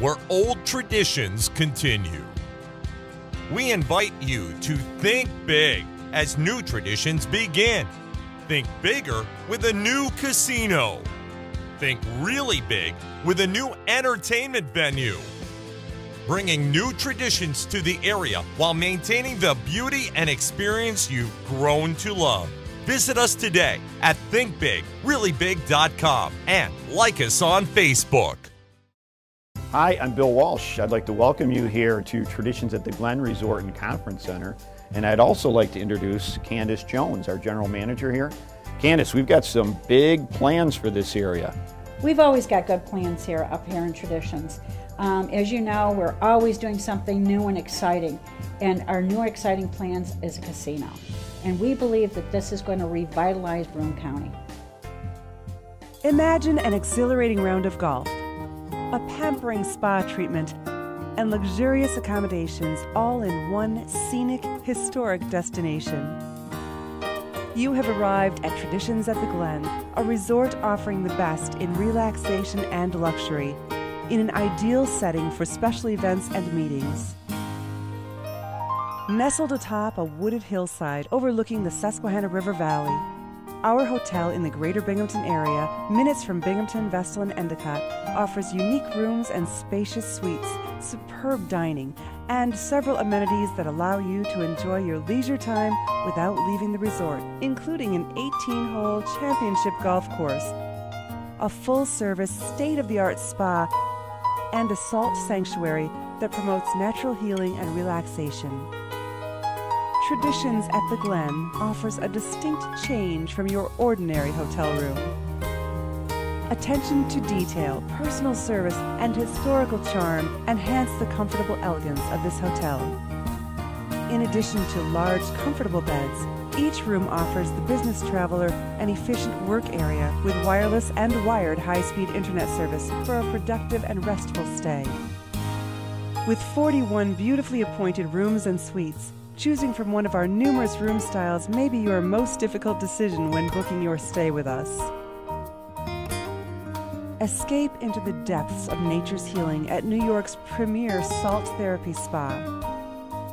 where old traditions continue. We invite you to think big as new traditions begin. Think bigger with a new casino. Think really big with a new entertainment venue. Bringing new traditions to the area while maintaining the beauty and experience you've grown to love. Visit us today at thinkbigreallybig.com and like us on Facebook. Hi, I'm Bill Walsh. I'd like to welcome you here to Traditions at the Glen Resort and Conference Center. And I'd also like to introduce Candace Jones, our general manager here. Candace, we've got some big plans for this area. We've always got good plans here up here in Traditions. As you know, we're always doing something new and exciting. And our new exciting plans is a casino. And we believe that this is going to revitalize Broome County. Imagine an exhilarating round of golf, a pampering spa treatment, and luxurious accommodations all in one scenic, historic destination. You have arrived at Traditions at the Glen, a resort offering the best in relaxation and luxury, in an ideal setting for special events and meetings. Nestled atop a wooded hillside overlooking the Susquehanna River Valley, our hotel in the greater Binghamton area, minutes from Binghamton, Vestal, and Endicott, offers unique rooms and spacious suites, superb dining, and several amenities that allow you to enjoy your leisure time without leaving the resort, including an 18-hole championship golf course, a full-service, state-of-the-art spa, and a salt sanctuary that promotes natural healing and relaxation. Traditions at the Glen offers a distinct change from your ordinary hotel room. Attention to detail, personal service, and historical charm enhance the comfortable elegance of this hotel. In addition to large, comfortable beds, each room offers the business traveler an efficient work area with wireless and wired high-speed internet service for a productive and restful stay. With 41 beautifully appointed rooms and suites, choosing from one of our numerous room styles may be your most difficult decision when booking your stay with us. Escape into the depths of nature's healing at New York's premier salt therapy spa.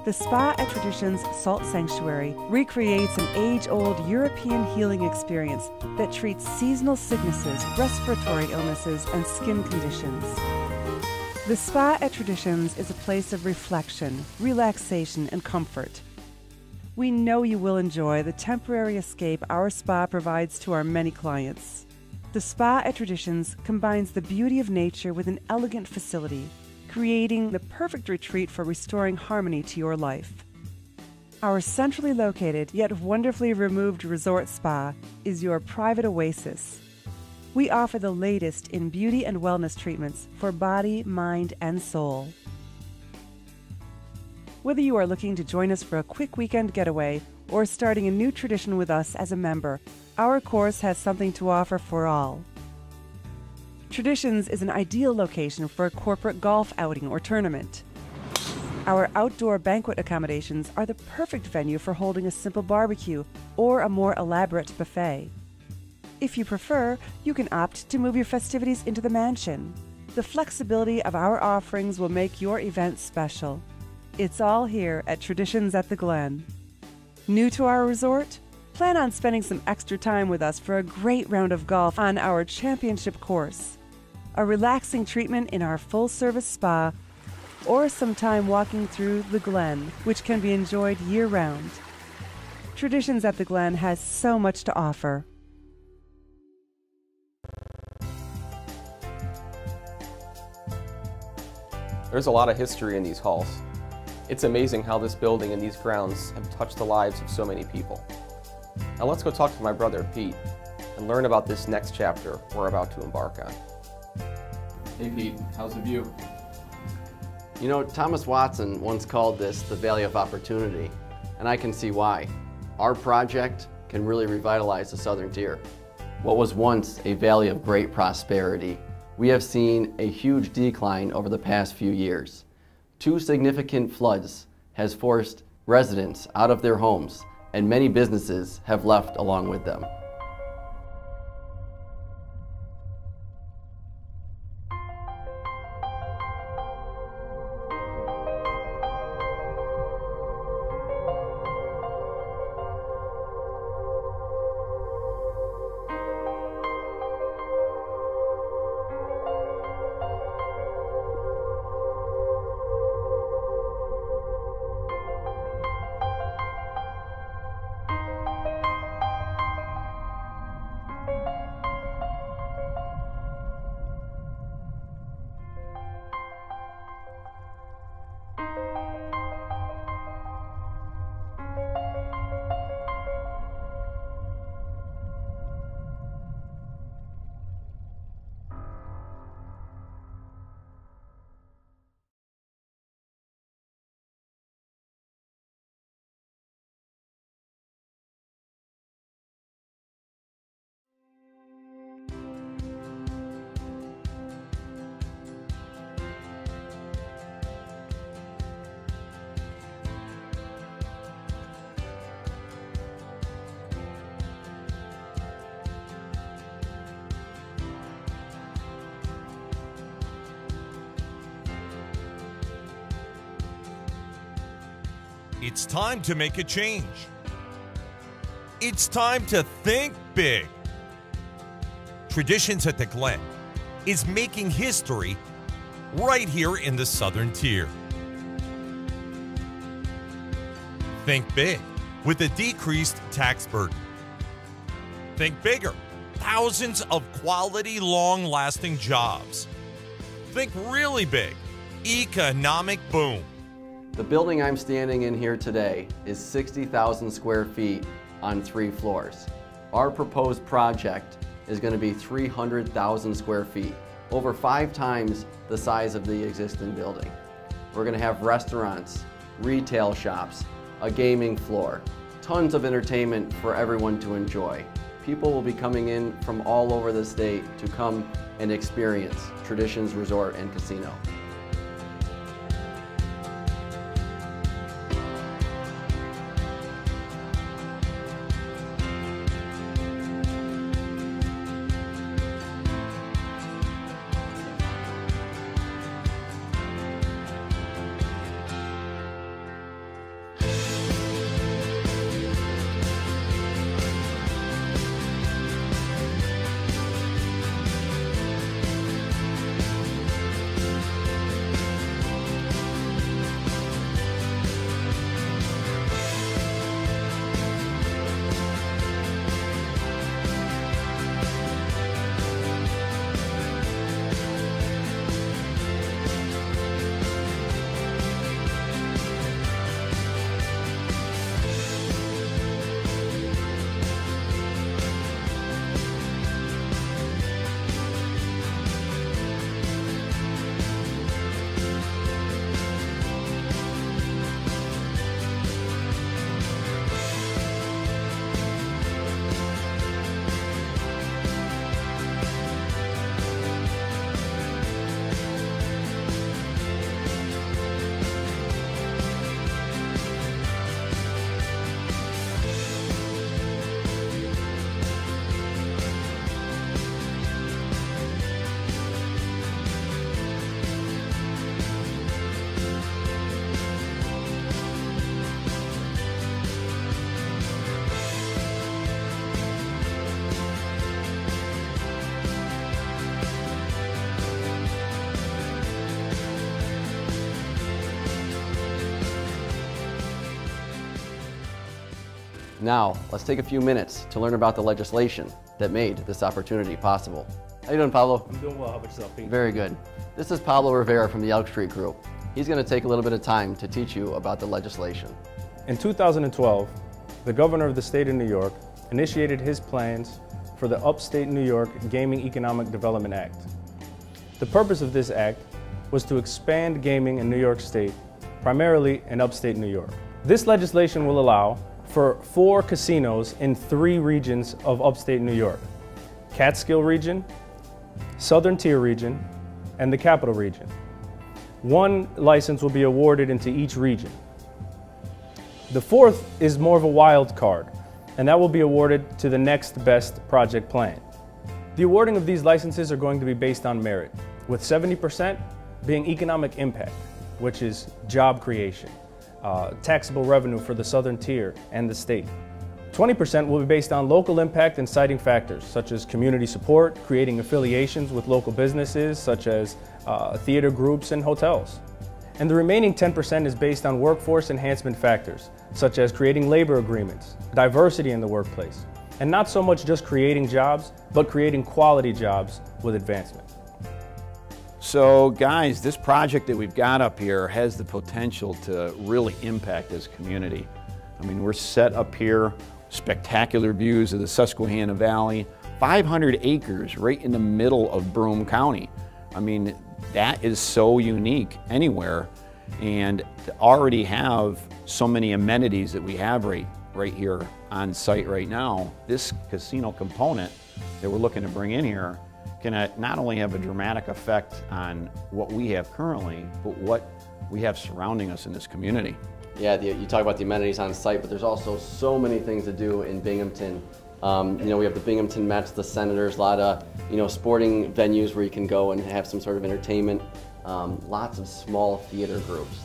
The Spa at Traditions Salt Sanctuary recreates an age-old European healing experience that treats seasonal sicknesses, respiratory illnesses, and skin conditions. The Spa at Traditions is a place of reflection, relaxation, and comfort. We know you will enjoy the temporary escape our spa provides to our many clients. The Spa at Traditions combines the beauty of nature with an elegant facility, creating the perfect retreat for restoring harmony to your life. Our centrally located yet wonderfully removed resort spa is your private oasis. We offer the latest in beauty and wellness treatments for body, mind, and soul. Whether you are looking to join us for a quick weekend getaway or starting a new tradition with us as a member, our course has something to offer for all. Traditions is an ideal location for a corporate golf outing or tournament. Our outdoor banquet accommodations are the perfect venue for holding a simple barbecue or a more elaborate buffet. If you prefer, you can opt to move your festivities into the mansion. The flexibility of our offerings will make your event special. It's all here at Traditions at the Glen. New to our resort? Plan on spending some extra time with us for a great round of golf on our championship course, a relaxing treatment in our full-service spa, or some time walking through the Glen, which can be enjoyed year-round. Traditions at the Glen has so much to offer. There's a lot of history in these halls. It's amazing how this building and these grounds have touched the lives of so many people. Now let's go talk to my brother Pete and learn about this next chapter we're about to embark on. Hey Pete, how's the view? You know, Thomas Watson once called this the Valley of Opportunity, and I can see why. Our project can really revitalize the southern tier. What was once a valley of great prosperity, we have seen a huge decline over the past few years. 2 significant floods has forced residents out of their homes, and many businesses have left along with them. It's time to make a change. It's time to think big. Traditions at the Glen is making history right here in the Southern Tier. Think big with a decreased tax burden. Think bigger. Thousands of quality, long-lasting jobs. Think really big. Economic boom. The building I'm standing in here today is 60,000 square feet on 3 floors. Our proposed project is going to be 300,000 square feet, over 5 times the size of the existing building. We're going to have restaurants, retail shops, a gaming floor, tons of entertainment for everyone to enjoy. People will be coming in from all over the state to come and experience Traditions Resort and Casino. Now, let's take a few minutes to learn about the legislation that made this opportunity possible. How you doing, Pablo? I'm doing well. How about yourself, Pete? Very good. This is Pablo Rivera from the Elk Street Group. He's going to take a little bit of time to teach you about the legislation. In 2012, the governor of the state of New York initiated his plans for the Upstate New York Gaming Economic Development Act. The purpose of this act was to expand gaming in New York State, primarily in upstate New York. This legislation will allow for 4 casinos in 3 regions of upstate New York: Catskill region, Southern Tier region, and the Capital region. 1 license will be awarded into each region. The 4th is more of a wild card, and that will be awarded to the next best project plan. The awarding of these licenses are going to be based on merit, with 70% being economic impact, which is job creation, taxable revenue for the Southern Tier and the state. 20% will be based on local impact and citing factors, such as community support, creating affiliations with local businesses, such as theater groups and hotels. And the remaining 10% is based on workforce enhancement factors, such as creating labor agreements, diversity in the workplace, and not so much just creating jobs, but creating quality jobs with advancement. So guys, this project that we've got up here has the potential to really impact this community. I mean, we're set up here, spectacular views of the Susquehanna Valley, 500 acres right in the middle of Broome County. I mean, that is so unique anywhere, and to already have so many amenities that we have right here on site right now, this casino component that we're looking to bring in here can not only have a dramatic effect on what we have currently, but what we have surrounding us in this community. Yeah, you talk about the amenities on site, but there's also so many things to do in Binghamton. You know, we have the Binghamton Mets, the Senators, a lot of, you know, sporting venues where you can go and have some sort of entertainment. Lots of small theater groups,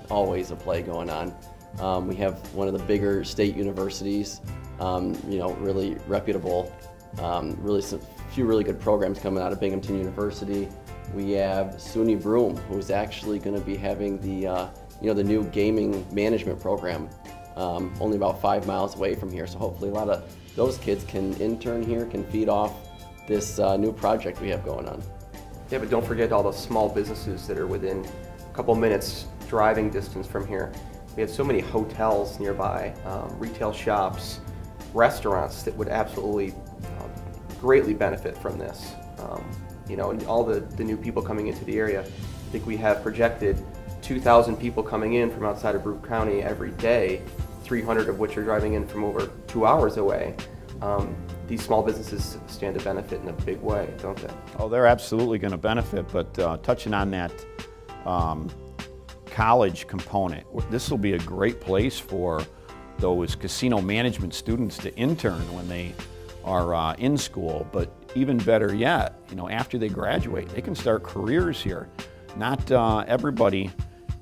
always a play going on. We have one of the bigger state universities, you know, really reputable, really some few really good programs coming out of Binghamton University. We have SUNY Broome, who's actually going to be having the you know, the new gaming management program, only about 5 miles away from here. So hopefully a lot of those kids can intern here, can feed off this new project we have going on. Yeah, but don't forget all the small businesses that are within a couple minutes driving distance from here. We have so many hotels nearby, retail shops, restaurants that would absolutely greatly benefit from this. You know, and all the new people coming into the area. I think we have projected 2,000 people coming in from outside of Broome County every day, 300 of which are driving in from over 2 hours away. These small businesses stand to benefit in a big way, don't they? Oh, they're absolutely going to benefit, but touching on that college component, this will be a great place for those casino management students to intern when they are in school, but even better yet, you know, after they graduate, they can start careers here. Not everybody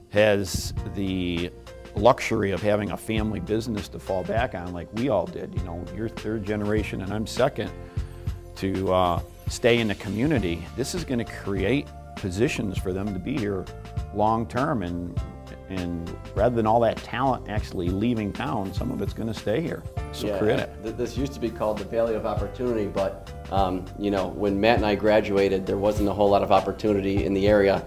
has the luxury of having a family business to fall back on like we all did. You know, you're third generation and I'm second to stay in the community. This is going to create positions for them to be here long term, and rather than all that talent actually leaving town, some of it's going to stay here. So yeah, create it. This used to be called the Valley of Opportunity, but you know, when Matt and I graduated, there wasn't a whole lot of opportunity in the area.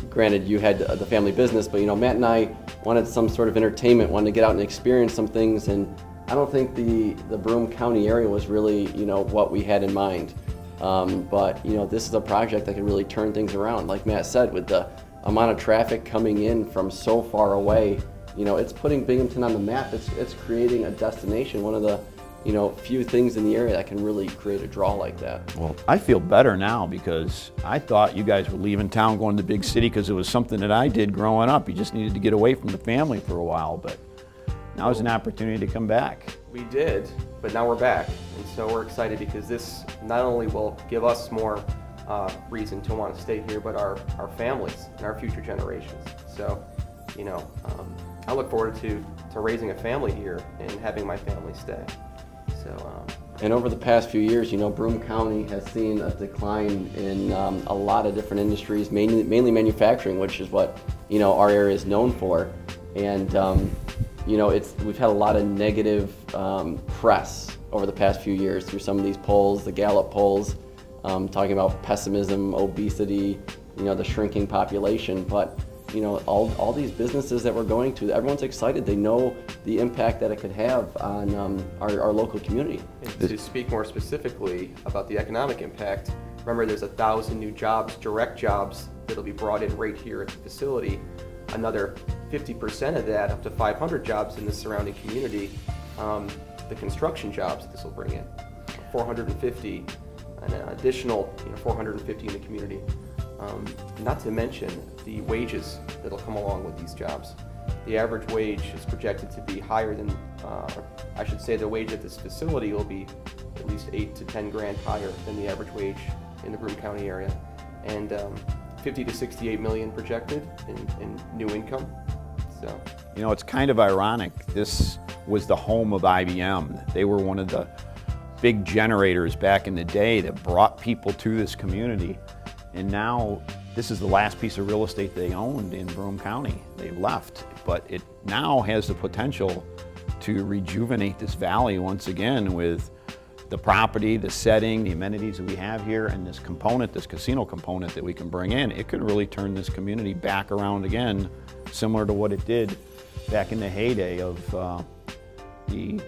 Granted, you had the family business, but you know, Matt and I wanted some sort of entertainment, wanted to get out and experience some things, and I don't think the Broome County area was really, you know, what we had in mind. But you know, this is a project that can really turn things around. Like Matt said, with the amount of traffic coming in from so far away, you know, it's putting Binghamton on the map. It's creating a destination, one of the, you know, few things in the area that can really create a draw like that. Well, I feel better now because I thought you guys were leaving town, going to the big city because it was something that I did growing up. You just needed to get away from the family for a while, but now is an opportunity to come back. We did, but now we're back, and so we're excited because this not only will give us more reason to want to stay here, but our families and our future generations. So, you know, I look forward to raising a family here and having my family stay. So, and over the past few years, you know, Broome County has seen a decline in a lot of different industries, mainly manufacturing, which is what, you know, our area is known for. And you know, we've had a lot of negative press over the past few years through some of these polls, the Gallup polls, talking about pessimism, obesity, you know, the shrinking population. But you know, all these businesses that we're going to, everyone's excited. They know the impact that it could have on our local community. And to speak more specifically about the economic impact, remember there's 1,000 new jobs, direct jobs, that'll be brought in right here at the facility. Another 50% of that, up to 500 jobs in the surrounding community, the construction jobs that this will bring in, 450, and an additional 450 in the community. Not to mention the wages that'll come along with these jobs. The average wage is projected to be higher than, I should say the wage at this facility will be at least 8 to 10 grand higher than the average wage in the Broome County area. And 50 to 68 million projected in new income. So, you know, it's kind of ironic. This was the home of IBM. They were one of the big generators back in the day that brought people to this community. And now this is the last piece of real estate they owned in Broome County. They've left, but it now has the potential to rejuvenate this valley once again with the property, the setting, the amenities that we have here, and this component, this casino component that we can bring in. It could really turn this community back around again, similar to what it did back in the heyday of the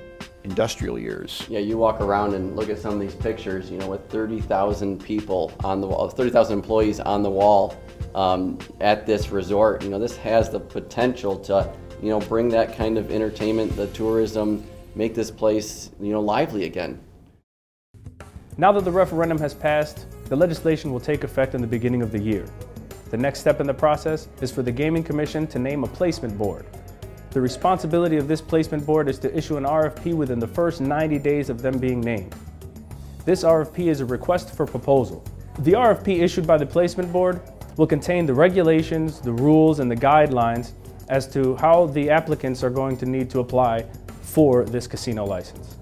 industrial years. Yeah, you walk around and look at some of these pictures, you know, with 30,000 people on the wall, 30,000 employees on the wall at this resort. You know, this has the potential to, you know, bring that kind of entertainment, the tourism, make this place, you know, lively again. Now that the referendum has passed, the legislation will take effect in the beginning of the year. The next step in the process is for the Gaming Commission to name a placement board. The responsibility of this placement board is to issue an RFP within the first 90 days of them being named. This RFP is a request for proposal. The RFP issued by the placement board will contain the regulations, the rules, and the guidelines as to how the applicants are going to need to apply for this casino license.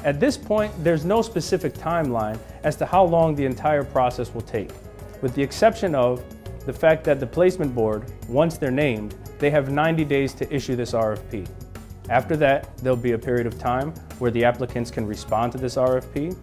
At this point, there's no specific timeline as to how long the entire process will take, with the exception of the fact that the placement board, once they're named, they have 90 days to issue this RFP. After that, there'll be a period of time where the applicants can respond to this RFP,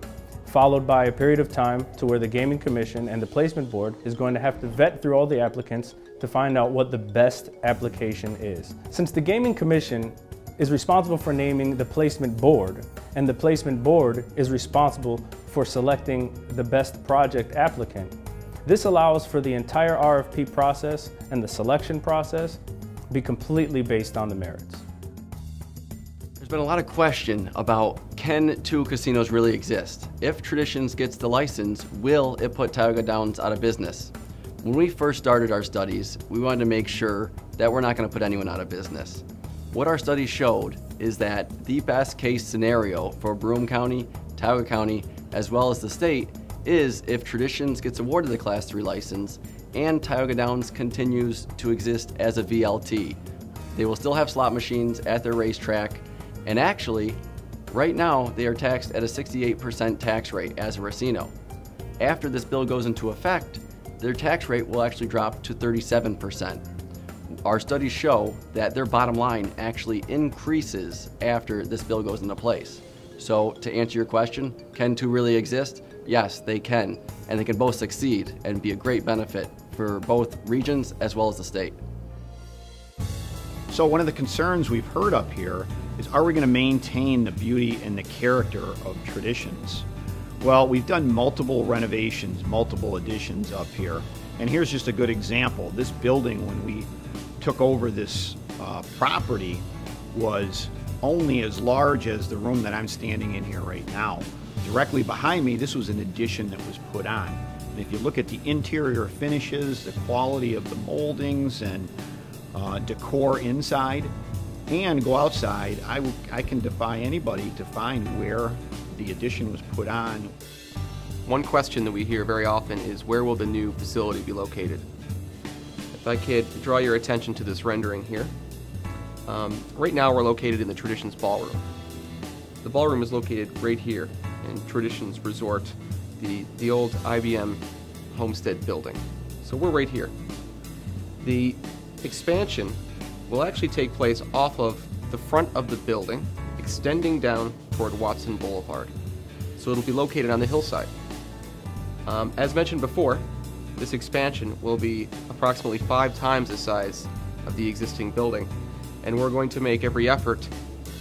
followed by a period of time to where the Gaming Commission and the placement board is going to have to vet through all the applicants to find out what the best application is. Since the Gaming Commission is responsible for naming the placement board, and the placement board is responsible for selecting the best project applicant, this allows for the entire RFP process and the selection process to be completely based on the merits. There's been a lot of question about, can two casinos really exist? If Traditions gets the license, will it put Tioga Downs out of business? When we first started our studies, we wanted to make sure that we're not going to put anyone out of business. What our study showed is that the best case scenario for Broome County, Tioga County, as well as the state is if Traditions gets awarded the Class 3 license and Tioga Downs continues to exist as a VLT. They will still have slot machines at their racetrack, and actually, right now they are taxed at a 68% tax rate as a casino. After this bill goes into effect, their tax rate will actually drop to 37%. Our studies show that their bottom line actually increases after this bill goes into place. So to answer your question, can two really exist? Yes, they can, and they can both succeed and be a great benefit for both regions as well as the state. So one of the concerns we've heard up here is, are we going to maintain the beauty and the character of Traditions? Well, we've done multiple renovations, multiple additions up here, and here's just a good example. This building, when we took over this property, was only as large as the room that I'm standing in here right now. Directly behind me, this was an addition that was put on. And if you look at the interior finishes, the quality of the moldings and decor inside, and go outside, I can defy anybody to find where the addition was put on. One question that we hear very often is, where will the new facility be located? If I could draw your attention to this rendering here. Right now we're located in the Traditions Ballroom. The ballroom is located right here in Traditions Resort, the old IBM Homestead building. So we're right here. The expansion will actually take place off of the front of the building, extending down toward Watson Boulevard. So it'll be located on the hillside. As mentioned before, this expansion will be approximately 5 times the size of the existing building, and we're going to make every effort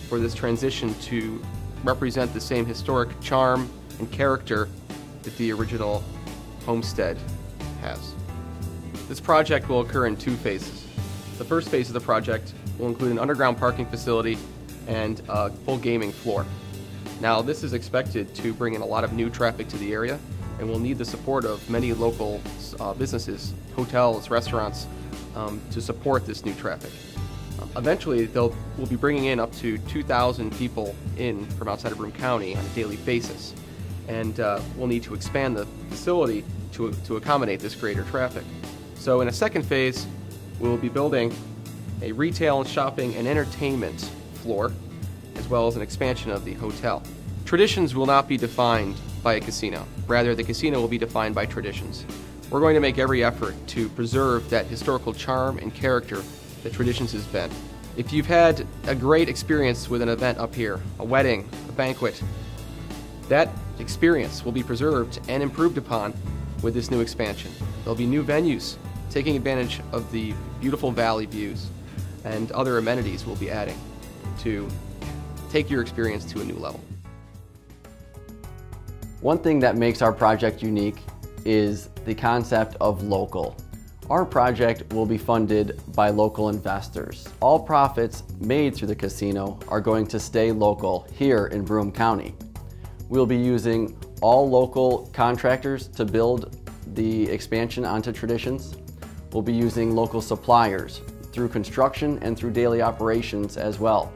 for this transition to represent the same historic charm and character that the original homestead has. This project will occur in 2 phases. The first phase of the project will include an underground parking facility and a full gaming floor. Now, this is expected to bring in a lot of new traffic to the area, and will need the support of many local businesses, hotels, restaurants, to support this new traffic. Eventually, we'll be bringing in up to 2,000 people in from outside of Broome County on a daily basis, and we'll need to expand the facility to accommodate this greater traffic. So in a second phase, we'll be building a retail, shopping, and entertainment floor, as well as an expansion of the hotel. Traditions will not be defined by a casino. Rather, the casino will be defined by Traditions. We're going to make every effort to preserve that historical charm and character that Traditions has been. If you've had a great experience with an event up here, a wedding, a banquet, that experience will be preserved and improved upon with this new expansion. There'll be new venues taking advantage of the beautiful valley views, and other amenities we'll be adding to take your experience to a new level. One thing that makes our project unique is the concept of local. Our project will be funded by local investors. All profits made through the casino are going to stay local here in Broome County. We'll be using all local contractors to build the expansion onto Traditions. We'll be using local suppliers through construction and through daily operations as well.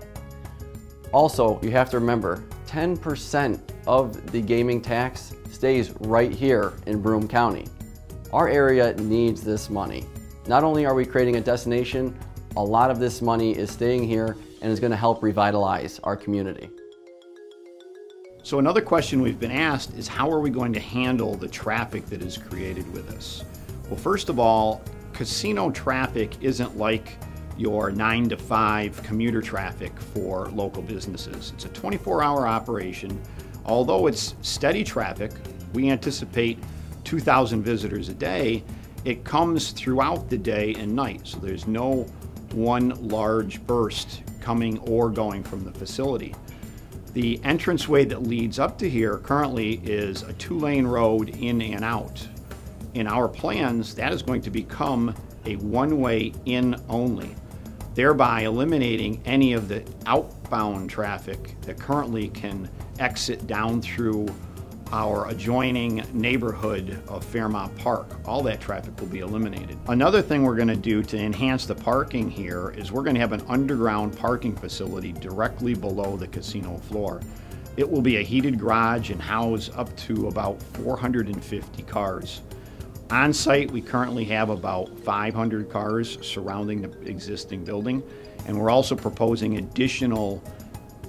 Also, you have to remember, 10% of the gaming tax stays right here in Broome County. Our area needs this money. Not only are we creating a destination A lot of this money is staying here and is going to help revitalize our community. So another question we've been asked is, how are we going to handle the traffic that is created with this? Well, first of all, casino traffic isn't like your 9 to 5 commuter traffic for local businesses. It's a 24-hour operation. Although it's steady traffic, we anticipate 2,000 visitors a day. It comes throughout the day and night, so there's no one large burst coming or going from the facility. The entranceway that leads up to here currently is a 2-lane road in and out. In our plans, that is going to become a one-way in only, thereby eliminating any of the outbound traffic that currently can exit down through our adjoining neighborhood of Fairmount Park. All that traffic will be eliminated. Another thing we're going to do to enhance the parking here is we're going to have an underground parking facility directly below the casino floor. It will be a heated garage and house up to about 450 cars. On site, we currently have about 500 cars surrounding the existing building, and we're also proposing additional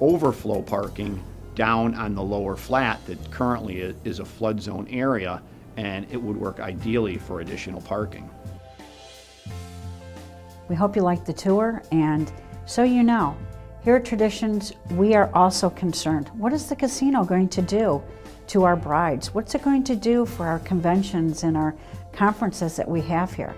overflow parking down on the lower flat that currently is a flood zone area, and it would work ideally for additional parking. We hope you liked the tour, and so you know, here at Traditions, we are also concerned. What is the casino going to do to our brides? What's it going to do for our conventions and our conferences that we have here?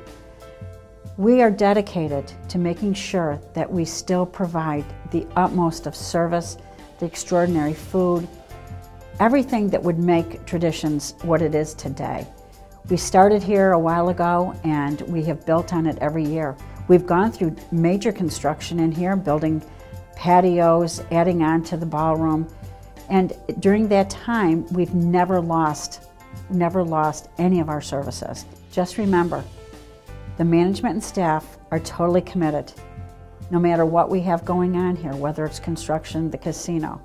We are dedicated to making sure that we still provide the utmost of service, the extraordinary food, everything that would make Traditions what it is today. We started here a while ago and we have built on it every year. We've gone through major construction in here, building patios, adding on to the ballroom, and during that time we've never lost any of our services. Just remember, the management and staff are totally committed, no matter what we have going on here, whether it's construction, the casino,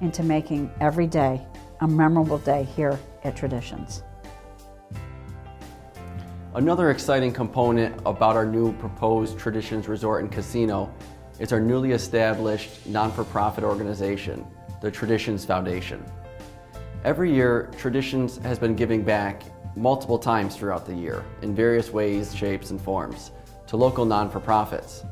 into making every day a memorable day here at Traditions. Another exciting component about our new proposed Traditions Resort and Casino is our newly established non-for-profit organization, the Traditions Foundation. Every year, Traditions has been giving back multiple times throughout the year in various ways, shapes, and forms to local non-for-profits.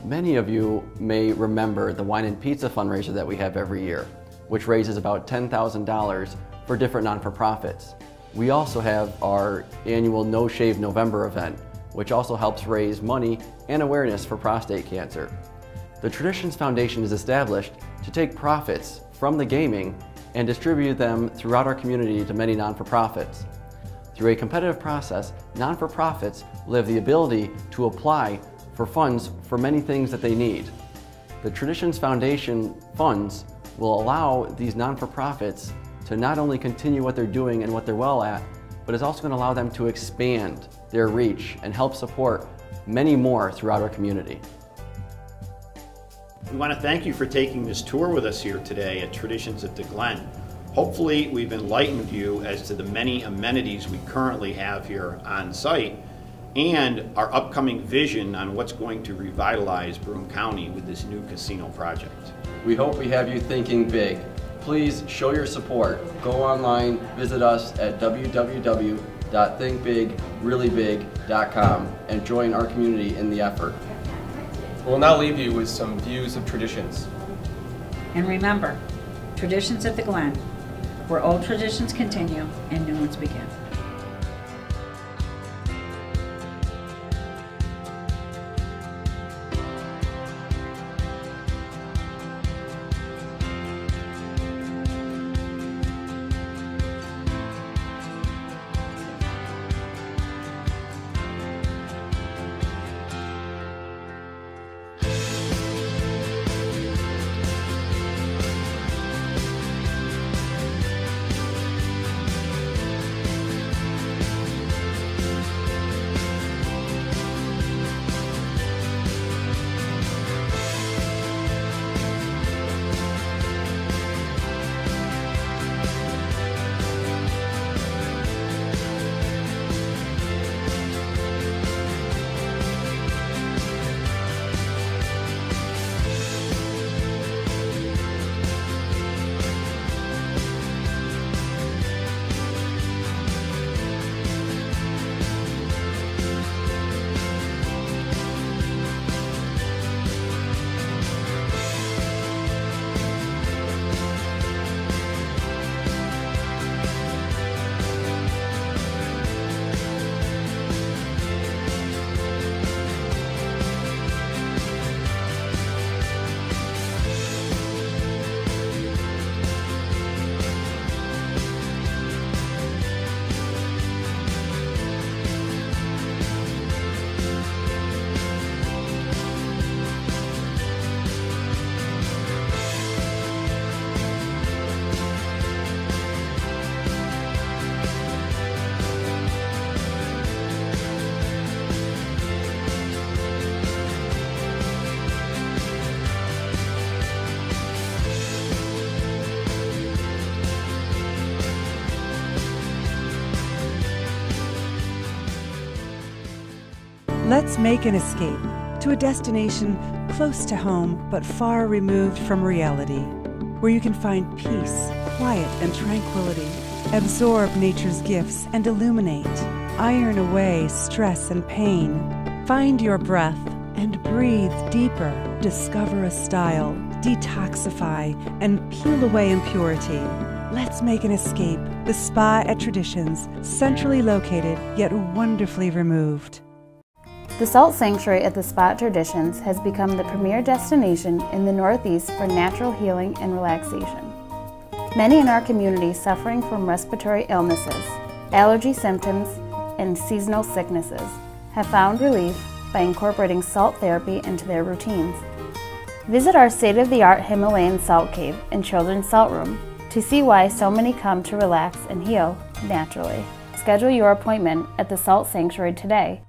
Many of you may remember the Wine and Pizza fundraiser that we have every year, which raises about $10,000 for different non-for-profits. We also have our annual No Shave November event, which also helps raise money and awareness for prostate cancer. The Traditions Foundation is established to take profits from the gaming and distribute them throughout our community to many non-for-profits. Through a competitive process, non-for-profits will have the ability to apply for funds for many things that they need. The Traditions Foundation funds will allow these non-for-profits to not only continue what they're doing and what they're well at, but it's also going to allow them to expand their reach and help support many more throughout our community. We want to thank you for taking this tour with us here today at Traditions at the Glen. Hopefully we've enlightened you as to the many amenities we currently have here on site and our upcoming vision on what's going to revitalize Broome County with this new casino project. We hope we have you thinking big. Please show your support. Go online, visit us at www.thinkbigreallybig.com and join our community in the effort. We'll now leave you with some views of Traditions. And remember, Traditions at the Glen, where old traditions continue and new ones begin. Let's make an escape to a destination close to home but far removed from reality, where you can find peace, quiet, and tranquility. Absorb nature's gifts and illuminate. Iron away stress and pain. Find your breath and breathe deeper. Discover a style, detoxify, and peel away impurity. Let's make an escape. The Spa at Traditions, centrally located yet wonderfully removed. The Salt Sanctuary at the Spa at Traditions has become the premier destination in the Northeast for natural healing and relaxation. Many in our community suffering from respiratory illnesses, allergy symptoms, and seasonal sicknesses have found relief by incorporating salt therapy into their routines. Visit our state-of-the-art Himalayan salt cave and children's salt room to see why so many come to relax and heal naturally. Schedule your appointment at the Salt Sanctuary today